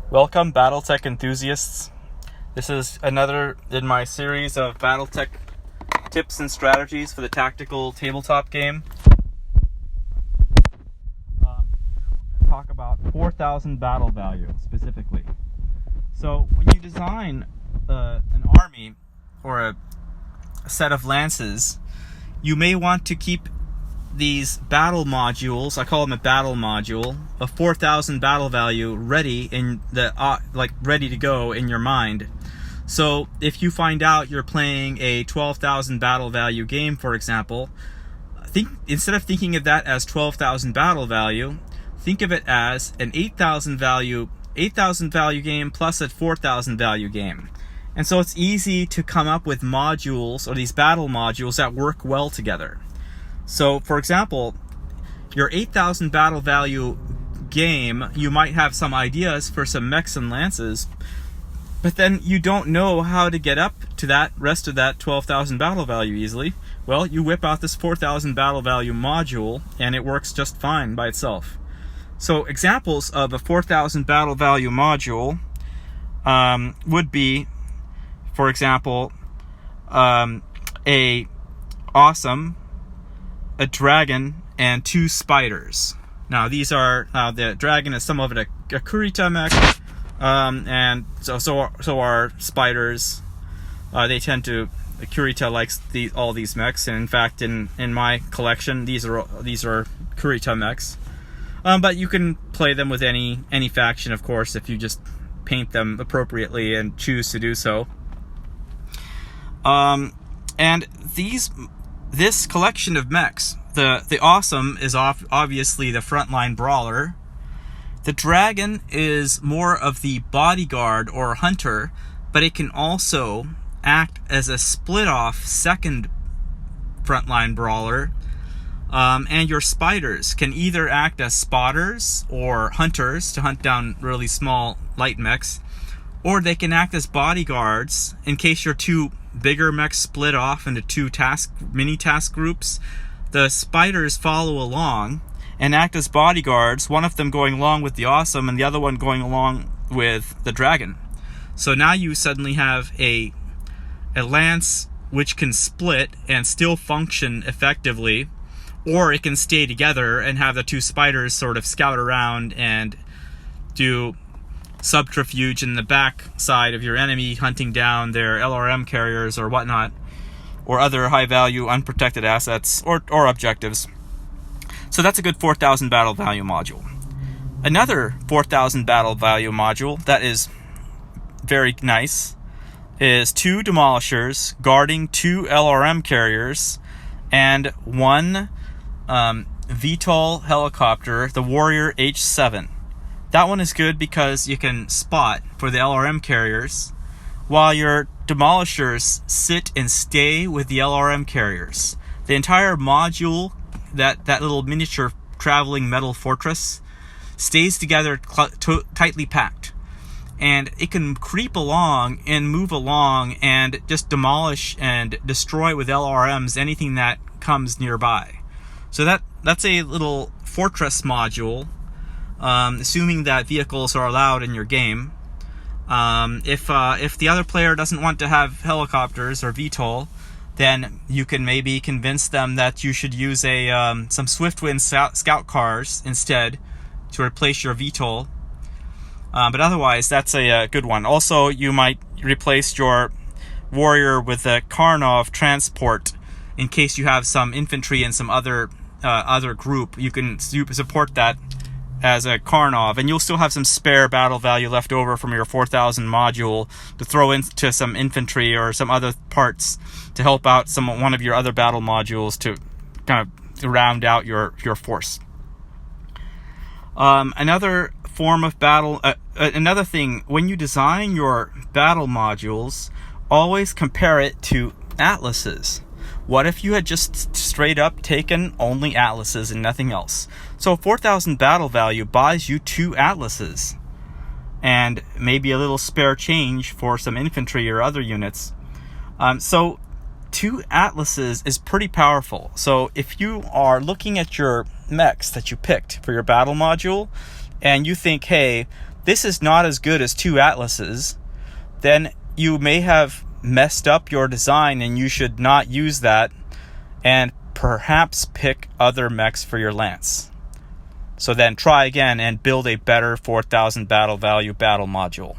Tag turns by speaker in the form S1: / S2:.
S1: Welcome, Battletech enthusiasts. This is another in my series of Battletech tips and strategies for the tactical tabletop game. I'm going to talk about 4,000 battle value specifically. So when you design an army or a set of lances, you may want to keep these battle modules, I call them a battle module, of 4,000 battle value ready in the ready to go in your mind. So if you find out you're playing a 12,000 battle value game, for example, instead of thinking of that as 12,000 battle value, think of it as an 8,000 value game plus a 4,000 value game. And so it's easy to come up with modules, or these battle modules, that work well together. So, for example, your 8,000 battle value game, you might have some ideas for some mechs and lances, but then you don't know how to get up to that rest of that 12,000 battle value easily. Well, you whip out this 4,000 battle value module, and it works just fine by itself. So, examples of a 4,000 battle value module would be, for example, a dragon and 2 spiders. Now these are the dragon is some of it a Kurita mech, and so are spiders. They tend to Kurita likes all these mechs, and in fact in my collection these are Kurita mechs. But you can play them with any faction, of course, if you just paint them appropriately and choose to do so. And this collection of mechs, the awesome is obviously the frontline brawler. The dragon is more of the bodyguard or hunter, but it can also act as a split-off second frontline brawler. And your spiders can either act as spotters or hunters to hunt down really small light mechs, or they can act as bodyguards in case your two bigger mechs split off into 2 mini task groups. The spiders follow along and act as bodyguards, one of them going along with the awesome and the other one going along with the dragon. So now you suddenly have a lance which can split and still function effectively, or it can stay together and have the 2 spiders sort of scout around and do subterfuge in the back side of your enemy, hunting down their LRM carriers or whatnot, or other high-value unprotected assets or objectives. So that's a good 4,000 battle value module. Another 4,000 battle value module that is very nice is 2 demolishers guarding 2 LRM carriers and 1 VTOL helicopter, the Warrior H7. That one is good because you can spot for the LRM carriers while your demolishers sit and stay with the LRM carriers. The entire module, that little miniature traveling metal fortress, stays together tightly packed. And it can creep along and move along and just demolish and destroy with LRMs anything that comes nearby. So that's a little fortress module. Assuming that vehicles are allowed in your game. If the other player doesn't want to have helicopters or VTOL, then you can maybe convince them that you should use some Swiftwind scout cars instead to replace your VTOL. But otherwise, that's a good one. Also, you might replace your warrior with a Karnov transport in case you have some infantry and some other group. You can support that as a Karnov, and you'll still have some spare battle value left over from your 4,000 module to throw into some infantry or some other parts to help out one of your other battle modules to kind of round out your force. Another form of battle, another thing, when you design your battle modules, always compare it to atlases. What if you had just straight up taken only atlases and nothing else? So 4,000 battle value buys you 2 atlases and maybe a little spare change for some infantry or other units. So 2 atlases is pretty powerful. So if you are looking at your mechs that you picked for your battle module and you think, hey, this is not as good as 2 atlases, then you may have messed up your design and you should not use that, and perhaps pick other mechs for your lance. So then try again and build a better 4,000 battle value battle module.